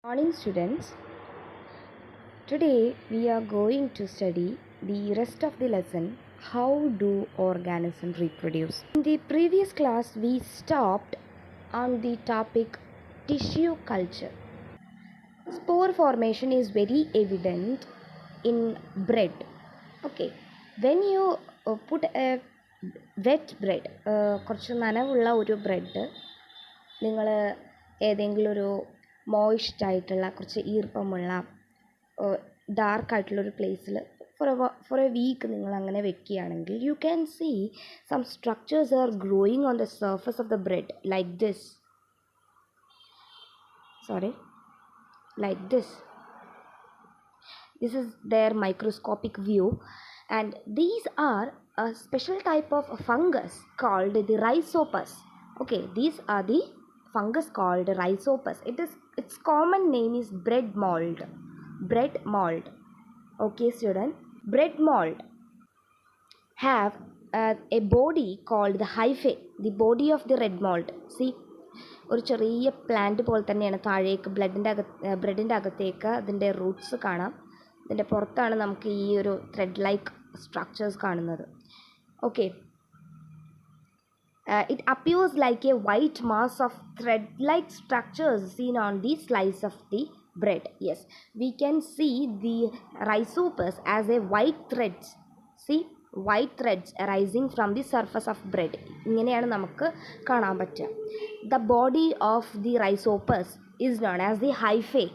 Morning students, today we are going to study the rest of the lesson, how do organisms reproduce. In the previous class we stopped on the topic tissue culture. Spore formation is very evident in bread. Okay, when you put a wet bread, കുറച്ച് നനവുള്ള ഒരു bread നിങ്ങൾ ഏതെങ്കിലും ഒരു moist ആയിട്ടുള്ള കുറച്ച് ഈർപ്പമുള്ള ഡാർക്കായിട്ടുള്ളൊരു പ്ലേസിൽ four A week നിങ്ങൾ അങ്ങനെ വെക്കുകയാണെങ്കിൽ you can see some structures are growing on the surface of the bread like this. This is their microscopic view, and these are a special type of fungus called the rhizopus. Okay, these are the fungus called rhizopus. Its common name is bread mold. Okay student, bread mold have a body called the hyphae, the body of the red mold. See, ഒരു ചെറിയ plant പോലെ തന്നെയാണ്. താഴേക്ക് ബ്രെഡിൻ്റെ അകത്തേക്ക് അതിൻ്റെ Roots കാണാം. ഇതിൻ്റെ പുറത്താണ് നമുക്ക് ഈ ഒരു ത്രെഡ് ലൈക്ക് സ്ട്രക്ചേഴ്സ് കാണുന്നത്. Okay, it appears like a white mass of thread-like structures seen on the slice of the bread. Yes, we can see the rhizopus as a white threads. See, white threads arising from the surface of bread. ഇങ്ങനെയാണ് നമുക്ക് കാണാൻ പറ്റുക. The body of the rhizopus is known as the hyphae.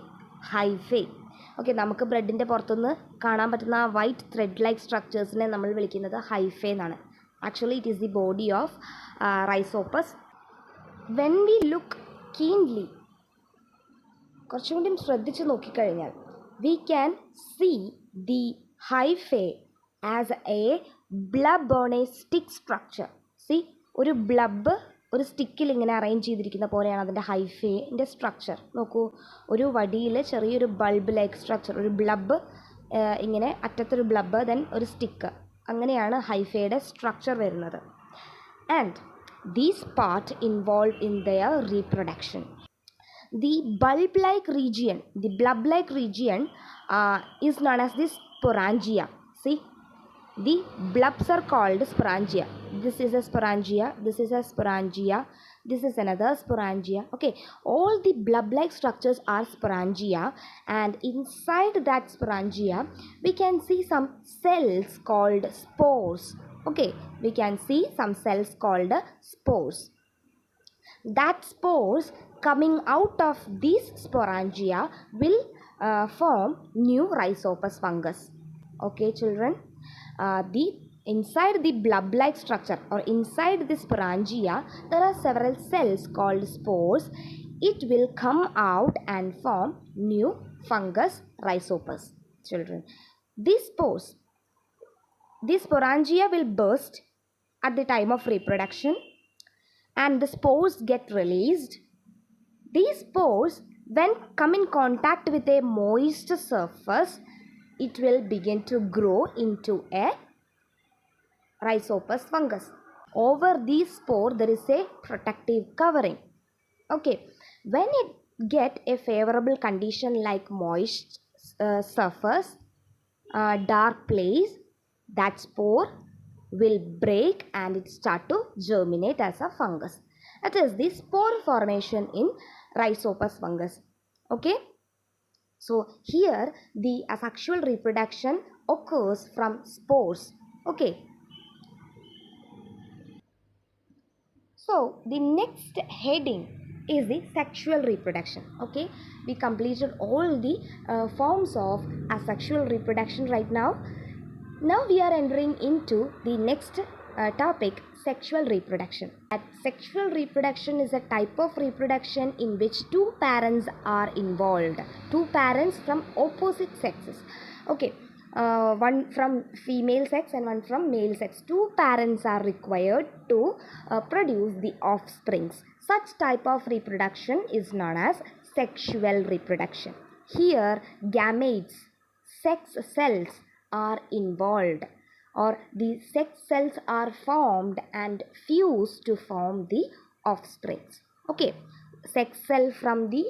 Okay, നമുക്ക് ബ്രെഡിൻ്റെ പുറത്തുനിന്ന് കാണാൻ പറ്റുന്ന ആ വൈറ്റ് ത്രെഡ് ലൈക്ക് സ്ട്രക്ചേഴ്സിനെ നമ്മൾ വിളിക്കുന്നത് ഹൈഫേ എന്നാണ്. Actually, it is the body of rhizopus. When we look keenly, കുറച്ചും കൂടി ശ്രദ്ധിച്ച് നോക്കിക്കഴിഞ്ഞാൽ we can see the hyphae as a blub on a stick structure. See, ഒരു ബ്ലബ് ഒരു സ്റ്റിക്കിൽ ഇങ്ങനെ അറേഞ്ച് ചെയ്തിരിക്കുന്ന പോലെയാണ് അതിൻ്റെ ഹൈഫേൻ്റെ സ്ട്രക്ചർ. നോക്കൂ, ഒരു വടിയിൽ ചെറിയൊരു ബൾബ് ലൈക്ക് സ്ട്രക്ചർ, ഒരു ബ്ലബ് ഇങ്ങനെ അറ്റത്തൊരു ബ്ലബ്, ദെൻ ഒരു സ്റ്റിക്ക്, അങ്ങനെയാണ് ഹൈഫയുടെ സ്ട്രക്ചർ വരുന്നത്. And these part involve in there reproduction. The bulb-like region is known as the sporangia. See, the blobs are called sporangia. This is a sporangia, this is a sporangia, this is another sporangia. Okay, all the blob-like structures are sporangia, and inside that sporangia we can see some cells called spores. Okay, we can see some cells called spores. That spores coming out of these sporangia will form new rhizopus fungus. Okay children, the inside the blob-like structure or inside the sporangia there are several cells called spores. It will come out and form new fungus rhizopus. Children, these spores, these sporangia will burst at the time of reproduction and the spores get released. These spores, when come in contact with a moist surface, it will begin to grow into a rhizopus fungus. Over these spores there is a protective covering. Okay, when it get a favorable condition like moist surface, dark place, that spore will break and it start to germinate as a fungus. That is the spore formation in rhizopus fungus. Okay, so here the asexual reproduction occurs from spores. Okay, so the next heading is the sexual reproduction. Okay, we completed all the forms of asexual reproduction right now. Now we are entering into the next topic, sexual reproduction. Sexual reproduction is a type of reproduction in which two parents are involved, two parents from opposite sexes. Okay, one from female sex and one from male sex. Two parents are required to produce the offsprings. Such type of reproduction is known as sexual reproduction. Here gametes, sex cells are involved, or the sex cells are formed and fused to form the offsprings. Okay, sex cell from the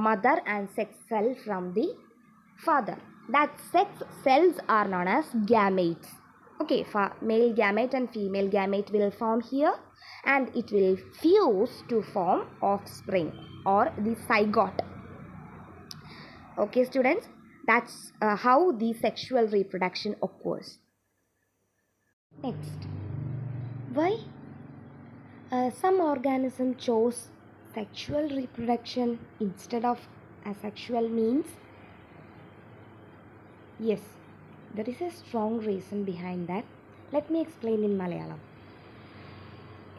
mother and sex cell from the father. That sex cells are known as gametes. Okay, male gamete and female gamete will form here, and it will fuse to form offspring or the zygote. Okay students, that's how the sexual reproduction occurs. Next, why some organisms chose sexual reproduction instead of asexual means? Yes, there is a strong reason behind that. Let me explain in Malayalam.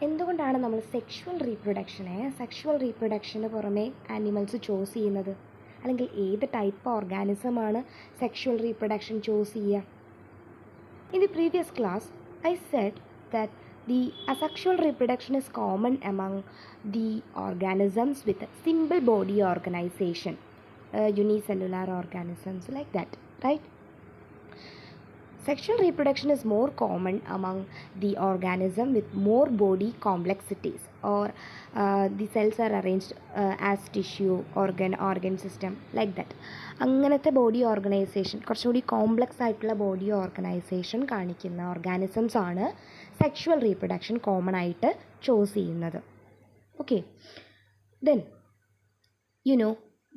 എന്തുകൊണ്ടാണ് നമ്മൾ sexual റീപ്രൊഡക്ഷന് പുറമെ animals choose ചെയ്യുന്നത്? അല്ലെങ്കിൽ ഏത് type ഓർഗാനിസമാണ് sexual reproduction choose ചെയ്യുക? In the previous class, I said that the asexual reproduction is common among the organisms with simple body organization, unicellular organisms like that, right? Sexual reproduction is more common among the organism with more body complexities, or the cells are arranged as tissue, organ system like that. അങ്ങനത്തെ body organisation, കുറച്ചുകൂടി complex ആയിട്ടുള്ള body organisation കാണിക്കുന്ന organisms ആണ് sexual reproduction common ആയിട്ട് choose ചെയ്യുന്നത്. Okay, then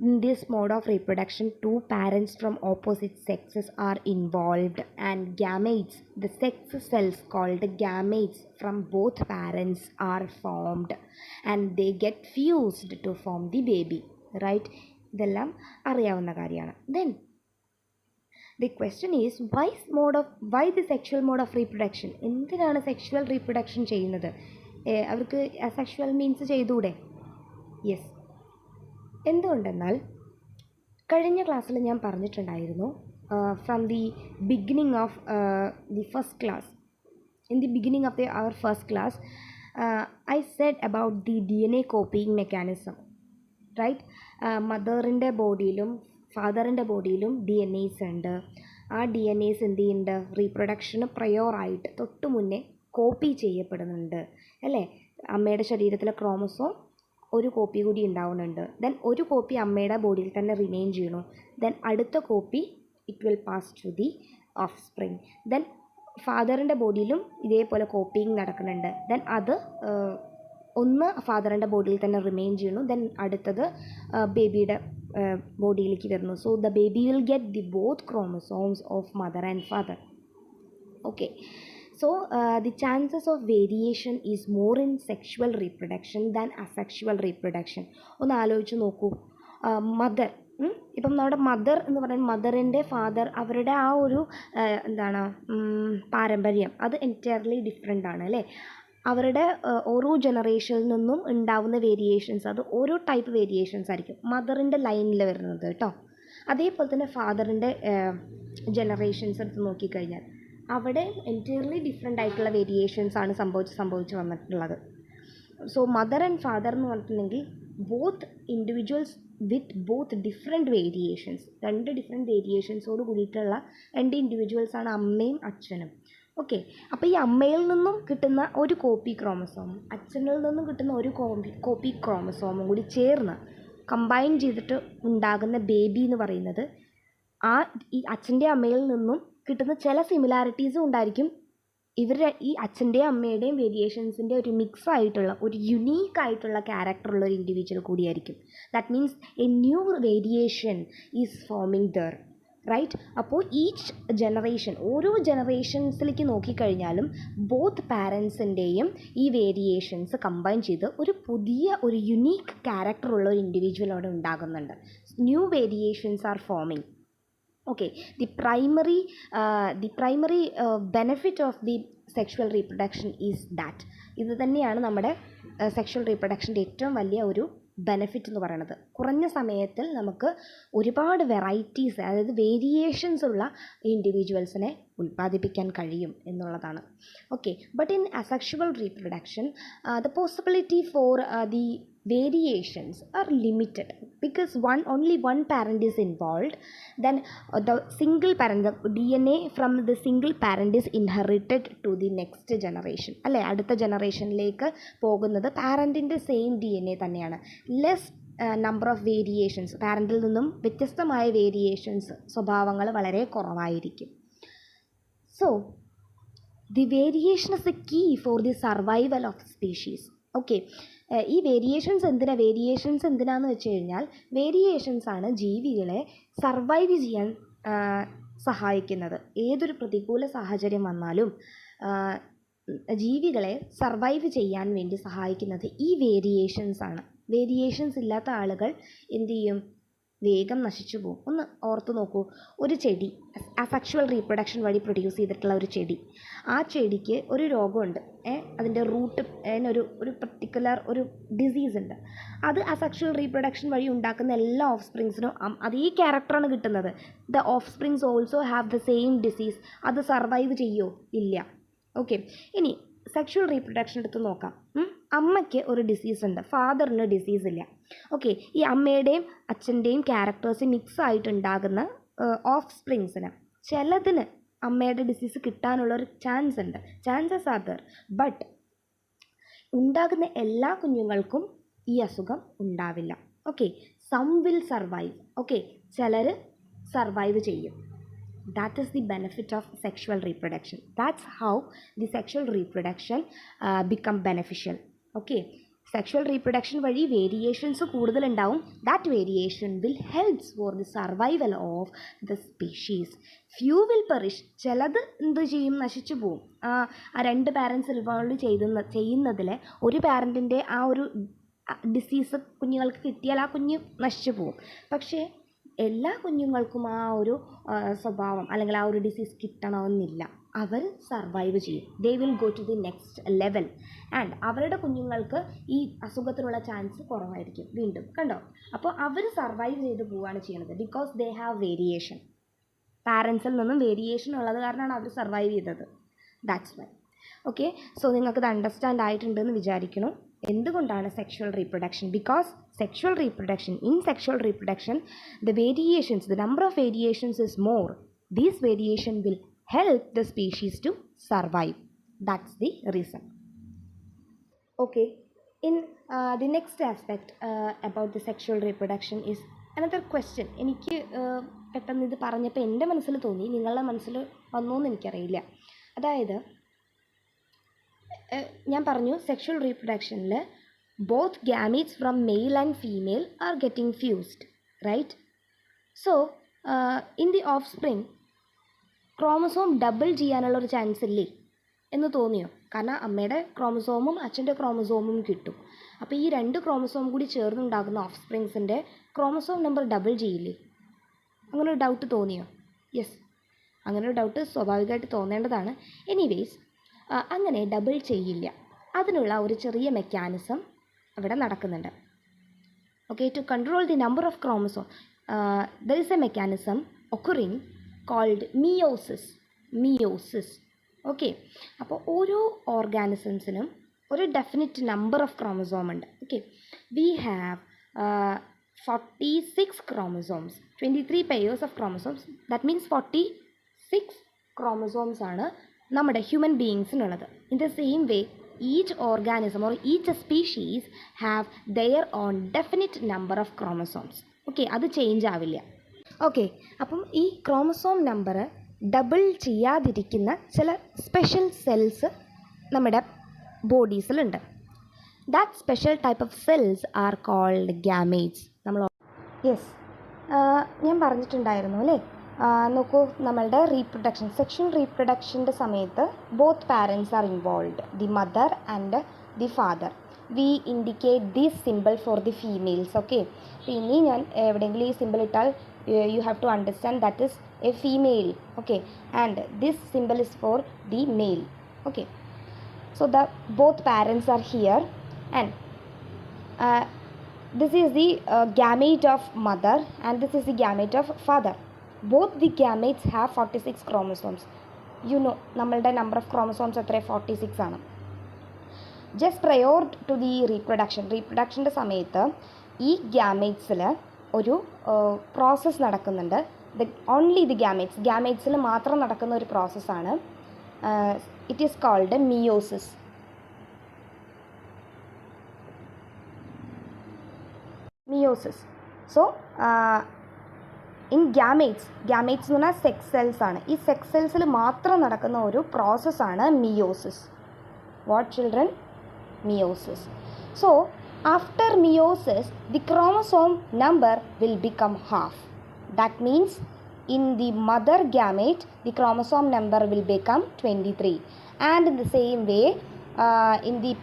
in this mode of reproduction, two parents from opposite sexes are involved, and gametes, the sex cells called gametes from both parents, are formed, and they get fused to form the baby, right? ഇതെല്ലാം അറിയാവുന്ന കാര്യമാണ്. Then the question is, why the sexual mode of reproduction? എന്തിനാണ് sexual reproduction ചെയ്യുന്നത്? അവർക്ക് asexual means ചെയ്തൂടെ? Yes, എന്തുകൊണ്ടെന്നാൽ കഴിഞ്ഞ ക്ലാസ്സിൽ ഞാൻ പറഞ്ഞിട്ടുണ്ടായിരുന്നു, from the beginning of the first class, in the beginning of our first class, I said about the DNA copying mechanism, right? മദറിൻ്റെ ബോഡിയിലും ഫാദറിൻ്റെ ബോഡിയിലും DNAs ഉണ്ട്. ആ DNAs എന്ത് ചെയ്യുന്നുണ്ട്? റീപ്രൊഡക്ഷന് പ്രയോറായിട്ട് തൊട്ട് മുന്നേ കോപ്പി ചെയ്യപ്പെടുന്നുണ്ട്, അല്ലേ? അമ്മയുടെ ശരീരത്തിലെ ക്രോമസോം ഒരു കോപ്പി കൂടി ഉണ്ടാവുന്നുണ്ട്. ദെൻ ഒരു കോപ്പി അമ്മയുടെ ബോഡിയിൽ തന്നെ റിമെയിൻ ചെയ്യണു. ദെൻ അടുത്ത copy it will pass to the offspring. Then ഫാദറിൻ്റെ ബോഡിയിലും ഇതേപോലെ കോപ്പിയിങ് നടക്കുന്നുണ്ട്. ദെൻ അത് ഒന്ന് ഫാദറിൻ്റെ ബോഡിയിൽ തന്നെ റിമെയിൻ ചെയ്യണു. ദെൻ അടുത്തത് ബേബിയുടെ ബോഡിയിലേക്ക് വരുന്നു. So the baby will get the both chromosomes of mother and father. Okay, so the chances of variation is more in sexual reproduction than asexual reproduction. ഒന്ന് ആലോചിച്ച് നോക്കൂ. മദർ, ഇപ്പം നമ്മുടെ മദർ എന്ന് പറയുന്നത് മദറിൻ്റെ ഫാദർ, അവരുടെ ആ ഒരു പാരമ്പര്യം അത് എൻറ്റയർലി ഡിഫറെൻ്റ് ആണ്, അല്ലേ? അവരുടെ ഓരോ ജനറേഷനിൽ നിന്നും ഉണ്ടാവുന്ന വേരിയേഷൻസ് അത് ഓരോ ടൈപ്പ് വേരിയേഷൻസ് ആയിരിക്കും മദറിൻ്റെ ലൈനിൽ വരുന്നത് കേട്ടോ. അതേപോലെ തന്നെ ഫാദറിൻ്റെ ജനറേഷൻസ് എടുത്ത് നോക്കിക്കഴിഞ്ഞാൽ അവിടെ എൻറ്റയർലി ഡിഫറെൻ്റ് ആയിട്ടുള്ള വേരിയേഷൻസ് ആണ് സംഭവിച്ച് വന്നിട്ടുള്ളത്. സോ മദർ ആൻഡ് ഫാദർ എന്ന് പറഞ്ഞിട്ടുണ്ടെങ്കിൽ both individuals with both different variations, രണ്ട് ഡിഫറെൻറ്റ് വേരിയേഷൻസോട് കൂടിയിട്ടുള്ള രണ്ട് ഇൻഡിവിജ്വൽസാണ് അമ്മയും അച്ഛനും. ഓക്കെ, അപ്പോൾ ഈ അമ്മയിൽ നിന്നും കിട്ടുന്ന ഒരു കോപ്പി ക്രോമസോമും അച്ഛനിൽ നിന്നും കിട്ടുന്ന ഒരു കോപ്പി ക്രോമസോമും കൂടി ചേർന്ന് കമ്പൈൻ ചെയ്തിട്ട് ഉണ്ടാകുന്ന ബേബി എന്ന് പറയുന്നത് ഈ അച്ഛൻ്റെ അമ്മയിൽ നിന്നും കിട്ടുന്ന ചില സിമിലാരിറ്റീസും ഉണ്ടായിരിക്കും. ഇവരുടെ ഈ അച്ഛൻ്റെയും അമ്മയുടെയും വേരിയേഷൻസിൻ്റെ ഒരു മിക്സ് ആയിട്ടുള്ള ഒരു യുണീക്ക് ആയിട്ടുള്ള ക്യാരക്ടറുള്ള ഒരു ഇൻഡിവിജ്വൽ കൂടിയായിരിക്കും. That means a new variation is forming there, right? അപ്പോൾ ഈച്ച് ജനറേഷൻ, ഓരോ ജനറേഷൻസിലേക്ക് നോക്കിക്കഴിഞ്ഞാലും ബോത്ത് പാരൻസിൻ്റെയും ഈ വേരിയേഷൻസ് കമ്പൈൻ ചെയ്ത് ഒരു യുണീക്ക് ക്യാരക്ടറുള്ള ഒരു ഇൻഡിവിജ്വൽ അവിടെ ഉണ്ടാകുന്നുണ്ട്. New variations are forming. Okay, the primary benefit of the sexual reproduction is that ഇത് തന്നെയാണ് നമ്മുടെ സെക്ഷൽ റീപ്രൊഡക്ഷൻ്റെ ഏറ്റവും വലിയ ഒരു ബെനഫിറ്റ് എന്ന് പറയുന്നത്. കുറഞ്ഞ സമയത്തിൽ നമുക്ക് ഒരുപാട് വെറൈറ്റീസ്, അതായത് വേരിയേഷൻസ് ഉള്ള ഇൻഡിവിജ്വൽസിനെ ഉൽപ്പാദിപ്പിക്കാൻ കഴിയും എന്നുള്ളതാണ്. Okay, but in asexual reproduction the possibility for the variations are limited because only one parent is involved. Then the single parent, the DNA from the single parent is inherited to the next generation, അല്ലേ? അടുത്ത ജനറേഷനിലേക്ക് പോകുന്നത് പാരൻറ്റിൻ്റെ same DNA തന്നെയാണ്. Less number of variations, പാരൻറ്റിൽ നിന്നും വ്യത്യസ്തമായ variations, സ്വഭാവങ്ങൾ വളരെ കുറവായിരിക്കും. So the variation is a key for the survival of species. Okay, ഈ വേരിയേഷൻസ് എന്തിനാന്ന് വെച്ച് കഴിഞ്ഞാൽ വേരിയേഷൻസ് ആണ് ജീവികളെ സർവൈവ് ചെയ്യാൻ സഹായിക്കുന്നത്. ഏതൊരു പ്രതികൂല സാഹചര്യം വന്നാലും ജീവികളെ സർവൈവ് ചെയ്യാൻ വേണ്ടി സഹായിക്കുന്നത് ഈ വേരിയേഷൻസ് ആണ്. വേരിയേഷൻസ് ഇല്ലാത്ത ആളുകൾ എന്തു ചെയ്യും? വേഗം നശിച്ചു പോകും. ഒന്ന് ഓർത്ത് നോക്കൂ, ഒരു ചെടി അസെക്ഷുവൽ റീപ്രൊഡക്ഷൻ വഴി പ്രൊഡ്യൂസ് ചെയ്തിട്ടുള്ള ഒരു ചെടി, ആ ചെടിക്ക് ഒരു രോഗമുണ്ട്, അതിൻ്റെ റൂട്ട് ഒരു പർട്ടിക്കുലർ ഒരു ഡിസീസ് ഉണ്ട്. അത് അസെക്ഷുവൽ റീപ്രൊഡക്ഷൻ വഴി ഉണ്ടാക്കുന്ന എല്ലാ ഓഫ് സ്പ്രിങ്സിനും അതേ ക്യാരക്ടറാണ് കിട്ടുന്നത്. The of springs also have the same disease. അത് സർവൈവ് ചെയ്യുമോ? ഇല്ല. ഓക്കെ, ഇനി സെക്ഷുവൽ റീപ്രൊഡക്ഷൻ എടുത്ത് നോക്കാം. അമ്മയ്ക്ക് ഒരു ഡിസീസ് ഉണ്ട്, ഫാദറിന് ഡിസീസ് ഇല്ല. ഓക്കെ, ഈ അമ്മയുടെയും അച്ഛൻ്റെയും ക്യാരക്ടേഴ്സ് മിക്സ് ആയിട്ടുണ്ടാകുന്ന ഓഫ് സ്പ്രിങ്സിന് ചിലതിന് അമ്മയുടെ ഡിസീസ് കിട്ടാനുള്ളൊരു ചാൻസസ് ആർ ദർ. ബട്ട് ഉണ്ടാകുന്ന എല്ലാ കുഞ്ഞുങ്ങൾക്കും ഈ അസുഖം ഉണ്ടാവില്ല. Okay, some will survive. Okay, ചിലർ സർവൈവ് ചെയ്യും. That is the benefit of sexual reproduction. That's how the sexual reproduction become beneficial. Okay, sexual reproduction വഴി variations കൂടുതലുണ്ടാവും. That variation will helps for the survival of the species. Few will perish. ചിലത് എന്ത് ചെയ്യും? നശിച്ചു പോവും. രണ്ട് parents involve ചെയ്യുന്നതിൽ ഒരു പാരൻറ്റിൻ്റെ ആ ഒരു ഡിസീസ് കുഞ്ഞുങ്ങൾക്ക് കിട്ടിയാൽ ആ കുഞ്ഞ് നശിച്ചു പോവും. പക്ഷേ എല്ലാ കുഞ്ഞുങ്ങൾക്കും ആ ഒരു സ്വഭാവം അല്ലെങ്കിൽ ആ ഒരു ഡിസീസ് കിട്ടണമെന്നില്ല. അവർ സർവൈവ് ചെയ്യും. They will go to the next level. And അവരുടെ കുഞ്ഞുങ്ങൾക്ക് ഈ അസുഖത്തിനുള്ള ചാൻസ് കുറവായിരിക്കും. വീണ്ടും കണ്ടോ, അപ്പോൾ അവർ സർവൈവ് ചെയ്ത് പോവുകയാണ് ചെയ്യുന്നത്. Because they have variation. പാരൻസിൽ നിന്നും വേരിയേഷൻ ഉള്ളത് കാരണമാണ് അവർ സർവൈവ് ചെയ്തത്. That's why. ഓക്കെ, സോ നിങ്ങൾക്കത് അണ്ടർസ്റ്റാൻഡ് ആയിട്ടുണ്ടെന്ന് വിചാരിക്കുന്നു. എന്തുകൊണ്ടാണ് sexual reproduction? Because sexual reproduction, in sexual reproduction the number of variations is more. These variation will help the species to survive. That's the reason. Okay, in the next aspect about the sexual reproduction is another question. എനിക്ക് പെട്ടെന്ന് ഇത് പറഞ്ഞപ്പോൾ എൻ്റെ മനസ്സിൽ തോന്നി, നിങ്ങളുടെ മനസ്സിൽ വന്നോ എന്ന് എനിക്കറിയില്ല. അതായത് ഞാൻ പറഞ്ഞു sexual റീപ്രൊഡക്ഷനിൽ both gametes from male and female are getting fused, right? So in the offspring chromosome double ചെയ്യാനുള്ളൊരു ചാൻസ് ഇല്ലേ എന്ന് തോന്നിയോ? കാരണം അമ്മയുടെ ക്രോമസോമും അച്ഛൻ്റെ ക്രോമസോമും കിട്ടും. അപ്പോൾ ഈ രണ്ട് ക്രോമസോം കൂടി ചേർന്നുണ്ടാകുന്ന ഓഫ് സ്പ്രിങ്സിൻ്റെ ക്രോമസോം നമ്പർ ഡബിൾ ചെയ്യില്ലേ? അങ്ങനെ ഒരു ഡൗട്ട് തോന്നിയോ? യെസ്, അങ്ങനെ ഒരു ഡൗട്ട് സ്വാഭാവികമായിട്ട് തോന്നേണ്ടതാണ്. എനിവേസ്, അങ്ങനെ ഡബിൾ ചെയ്യില്ല. അതിനുള്ള ഒരു ചെറിയ മെക്കാനിസം അവിടെ നടക്കുന്നുണ്ട്. Okay, to control the number of chromosome there is a mechanism occurring called meiosis. Okay, അപ്പോൾ ഓരോ ഓർഗാനിസംസിനും ഒരു ഡെഫിനിറ്റ് നമ്പർ ഓഫ് ക്രോമസോം ഉണ്ട്. Okay, we have 46 chromosomes, 23 pairs of chromosomes. That means 46 chromosomes ആണ് നമ്മുടെ ഹ്യൂമൻ ബീയിങ്സിനുള്ളത്. In the same way each organism or each species have their own definite number of chromosomes. Okay, അത് change ആവില്ല. Okay, അപ്പം ഈ chromosome number double ചെയ്യാതിരിക്കുന്ന ചില special cells നമ്മുടെ ബോഡീസിലുണ്ട്. That special type of cells are called gametes. Yes, ഞാൻ പറഞ്ഞിട്ടുണ്ടായിരുന്നു അല്ലേ? നോക്കൂ, നമ്മളുടെ സെക്ഷൽ റീപ്രൊഡക്ഷൻ്റെ സമയത്ത് both parents are involve, the mother and the father. We indicate this symbol for the females. Okay, ഇനി ഞാൻ എവിടെയെങ്കിലും ഈ സിമ്പിൾ ഇട്ടാൽ you have to understand that is a female. Okay, and this symbol is for the male. Okay, so the both parents are here, and this is the gamete of mother and this is the gamete of father. Both the gametes have 46 chromosomes. You know, നമ്മളുടെ number of chromosomes എത്ര? 46 ആണ്. Just prior to the reproductionൻ്റെ സമയത്ത് ഈ ഗാമേറ്റ്സിൽ ഒരു process നടക്കുന്നുണ്ട്. Only the ഗാമേറ്റ്സിൽ മാത്രം നടക്കുന്ന ഒരു പ്രോസസ്സാണ്. It is called meiosis. meiosis. So in gametes എന്ന് പറഞ്ഞാൽ സെക്സ് സെൽസ് ആണ്. ഈ സെക്സ് സെൽസിൽ മാത്രം നടക്കുന്ന ഒരു പ്രോസസ്സാണ് meiosis. What children? Meiosis. So after meiosis the chromosome number will become half. That means in the mother gamete the chromosome number will become 23, and in the same way in the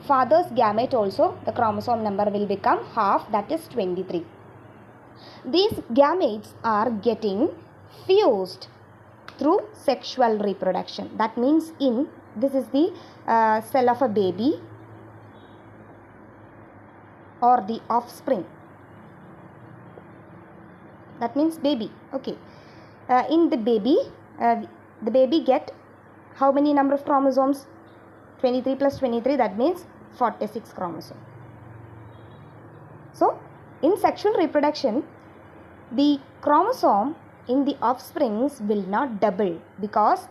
father's gamete also the chromosome number will become half, that is 23. These gametes are getting fused through sexual reproduction. That means this is the cell of a baby or the offspring. That means baby. Okay. In the baby get how many number of chromosomes? 23 plus 23, that means 46 chromosomes. So in sexual reproduction the chromosome in the offsprings will not double, because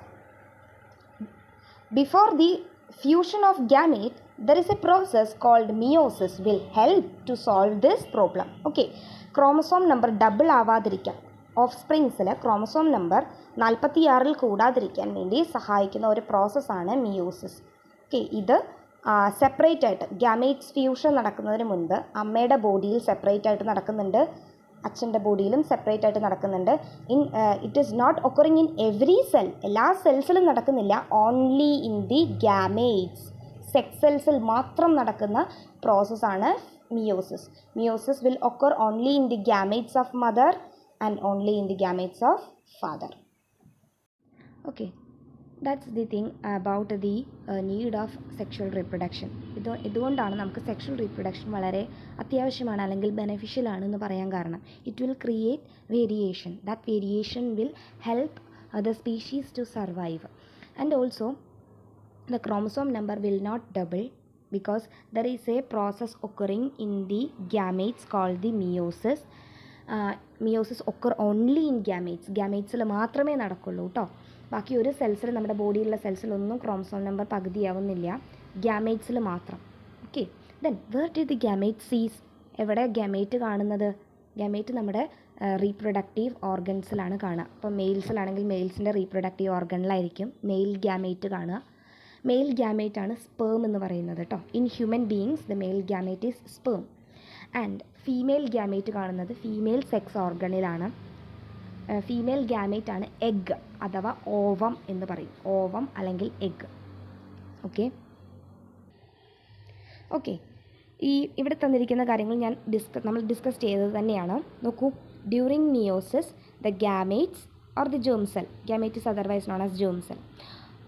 before the fusion of gamete there is a process called meiosis will help to solve this problem. Okay, chromosome number double ആവാതിരിക്കാൻ ഓഫ്സ്പ്രിങ്സിൽ chromosome number 46 കൂടാതിരിക്കാൻ വേണ്ടി സഹായിക്കുന്ന ഒരു പ്രോസസ്സാണ് meiosis. Okay, ഇത് separate ആയിട്ട് gametes fusion നടക്കുന്നതിന് മുൻപ് അമ്മയുടെ ബോഡിയിൽ സെപ്പറേറ്റ് ആയിട്ട് നടക്കുന്നുണ്ട്, അച്ഛൻ്റെ ബോഡിയിലും സെപ്പറേറ്റ് ആയിട്ട് നടക്കുന്നുണ്ട്. It is not occurring in every cell, എല്ലാ സെൽസിലും നടക്കുന്നില്ല, only in the gametes, sex സെൽസിൽ മാത്രം നടക്കുന്ന പ്രോസസ്സാണ് meiosis. Meiosis will occur only in the gametes of mother and only in the gametes of father. Okay, that's the thing about the need of sexual reproduction. ഇതുകൊണ്ടാണ് നമുക്ക് sexual reproduction വളരെ അത്യാവശ്യമാണ് അല്ലെങ്കിൽ beneficial ആണെന്ന് പറയാൻ കാരണം. It will create variation, that variation will help the species to survive, and also the chromosome number will not double because there is a process occurring in the gametes called the meiosis. Meiosis occur only in ഗാമേറ്റ്സിൽ മാത്രമേ നടക്കുള്ളൂ കേട്ടോ. ബാക്കി ഒരു സെൽസിൽ, നമ്മുടെ ബോഡിയിലുള്ള സെൽസിലൊന്നും chromosome number പകുതിയാവുന്നില്ല, ഗാമേറ്റ്സിൽ മാത്രം. Okay, then where did the gamete sees? എവിടെ ഗാമേറ്റ് കാണുന്നത്? ഗാമേറ്റ് നമ്മുടെ റീപ്രൊഡക്റ്റീവ് ഓർഗൻസിലാണ് കാണുക. അപ്പോൾ മെയിൽസിലാണെങ്കിൽ മെയിൽസിൻ്റെ റീപ്രൊഡക്റ്റീവ് ഓർഗനിലായിരിക്കും മെയിൽ ഗാമേറ്റ് കാണുക. മെയിൽ ഗാമേറ്റ് ആണ് സ്പേം എന്ന് പറയുന്നത് കേട്ടോ. In human beings the mail gamete is sperm, and female gamete കാണുന്നത് ഫീമെയിൽ സെക്സ് ഓർഗണിലാണ്. ഫീമെയിൽ ഗാമേറ്റ് ആണ് എഗ് അഥവാ ഓവം എന്ന് പറയും, ഓവം അല്ലെങ്കിൽ എഗ്. ഓക്കെ, ഈ ഇവിടെ തന്നിരിക്കുന്ന കാര്യങ്ങൾ നമ്മൾ ഡിസ്കസ് ചെയ്തത് തന്നെയാണ്. നോക്കൂ, during meiosis the gametes or the germ cell, gamete is otherwise known as germ cell,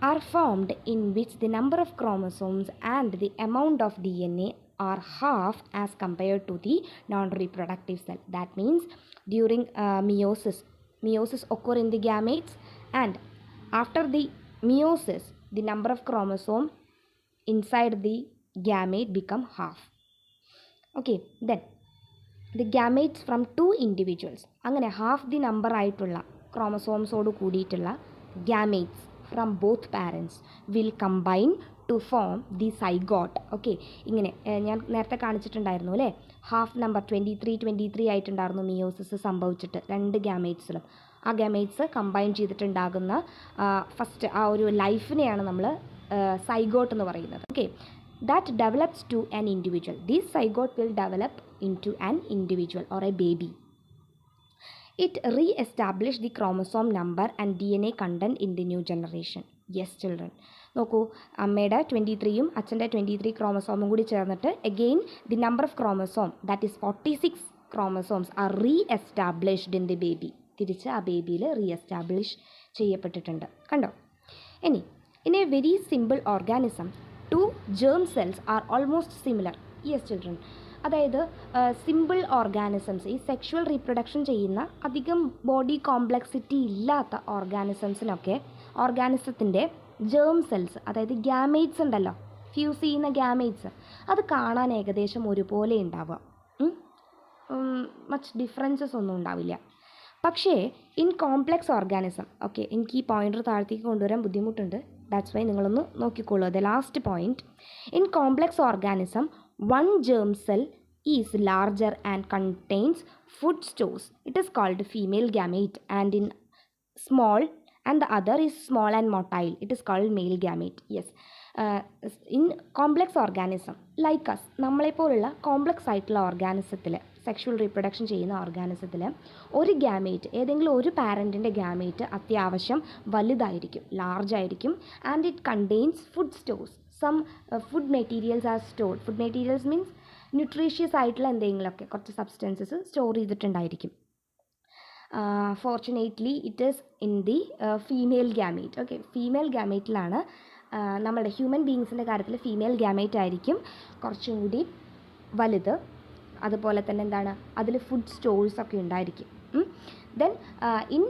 are formed in which the number of chromosomes and the amount of DNA are half as compared to the non-reproductive cell. That means during meiosis occur in the gametes, and after the meiosis the number of chromosome inside the gamete become half. Okay, then the gametes from two individuals, അങ്ങനെ half the number ആയിട്ടുള്ള ക്രോമസോംസോട് കൂടിയിട്ടുള്ള gametes from both parents will combine to form the zygote. Okay, ഇങ്ങനെ ഞാൻ നേരത്തെ കാണിച്ചിട്ടുണ്ടായിരുന്നു അല്ലേ, half number 23 ആയിട്ടുണ്ടായിരുന്നു meiosis സംഭവിച്ചിട്ട് രണ്ട് ഗാമേറ്റ്സിലും. ആ ഗാമേറ്റ്സ് കമ്പൈൻ ചെയ്തിട്ടുണ്ടാകുന്ന ഫസ്റ്റ് ആ ഒരു ലൈഫിനെയാണ് നമ്മൾ സൈഗോട്ട് എന്ന് പറയുന്നത്. Okay, that develops to an individual. This zygote will develop into an individual or a baby. It re-establish the chromosome number and DNA content in the new generation. Yes children, നോക്കൂ, അമ്മയുടെ 23യും അച്ഛൻ്റെ 23 ക്രോമസോമും കൂടി ചേർന്നിട്ട് again the number of chromosome, that is 46 chromosomes are re-established in the baby. തിരിച്ച് ആ ബേബിയിൽ re-establish ചെയ്യപ്പെട്ടിട്ടുണ്ട്. കണ്ടോ? ഇനി in a very simple organism two germ cells are almost similar. Yes children, അതായത് സിമ്പിൾ ഓർഗാനിസംസ്, ഈ സെക്ഷുവൽ റീപ്രൊഡക്ഷൻ ചെയ്യുന്ന അധികം body complexity ഇല്ലാത്ത ഓർഗാനിസംസിനൊക്കെ ഓർഗാനിസത്തിൻ്റെ ജേം സെൽസ്, അതായത് ഗാമേറ്റ്സ് ഉണ്ടല്ലോ, ഫ്യൂസ് ചെയ്യുന്ന ഗാമേറ്റ്സ്, അത് കാണാൻ ഏകദേശം ഒരുപോലെ ഉണ്ടാവുക, മച്ച് ഡിഫറൻസസ് ഒന്നും ഉണ്ടാവില്ല. പക്ഷേ ഇൻ കോംപ്ലക്സ് ഓർഗാനിസം, ഓക്കെ, എനിക്ക് ഈ പോയിൻ്റർ താഴത്തേക്ക് കൊണ്ടുവരാൻ ബുദ്ധിമുട്ടുണ്ട്, ദാറ്റ്സ് വൈ നിങ്ങളൊന്ന് നോക്കിക്കോളൂ. The last point, in complex organism one germ cell is larger and contains food stores, it is called female gamete, and in small, and the other is small and motile, it is called male gamete. Yes. In complex organism like us, നമ്മളെപ്പോലുള്ള complex ആയിട്ടുള്ള ഓർഗാനിസത്തിൽ, sexual reproduction ചെയ്യുന്ന ഓർഗാനിസത്തിൽ ഒരു gamete, ഏതെങ്കിലും ഒരു പാരൻറ്റിൻ്റെ gamete അത്യാവശ്യം വലുതായിരിക്കും, large ആയിരിക്കും. And it contains food stores. Some food materials are stored. Food materials means nutritious ആയിട്ടുള്ള എന്തെങ്കിലുമൊക്കെ കുറച്ച് സബ്സ്റ്റൻസസ് സ്റ്റോർ ചെയ്തിട്ടുണ്ടായിരിക്കും. Fortunately it is in the female gamete. Okay, female ഗ്യാമേറ്റിലാണ് നമ്മുടെ ഹ്യൂമൻ ബീങ്സിൻ്റെ കാര്യത്തിൽ ഫീമെയിൽ ഗ്യാമേറ്റ് ആയിരിക്കും കുറച്ചും കൂടി വലുത്. അതുപോലെ തന്നെ എന്താണ്, അതിൽ ഫുഡ് സ്റ്റോഴ്സ് ഒക്കെ ഉണ്ടായിരിക്കും. Then in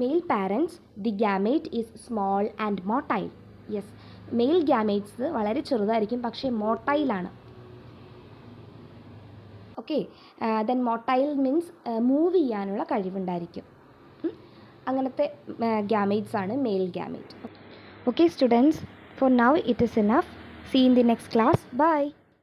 male parents the gamete is small and motile. Yes, male gametes വളരെ ചെറുതായിരിക്കും, പക്ഷേ മോട്ടൈലാണ്. Okay, then motile means move ചെയ്യാനുള്ള കഴിവുണ്ടായിരിക്കും. അങ്ങനത്തെ ഗ്യാമേറ്റ്സ് ആണ് male gamete. Okay students, for now it is enough. See you in the next class. Bye.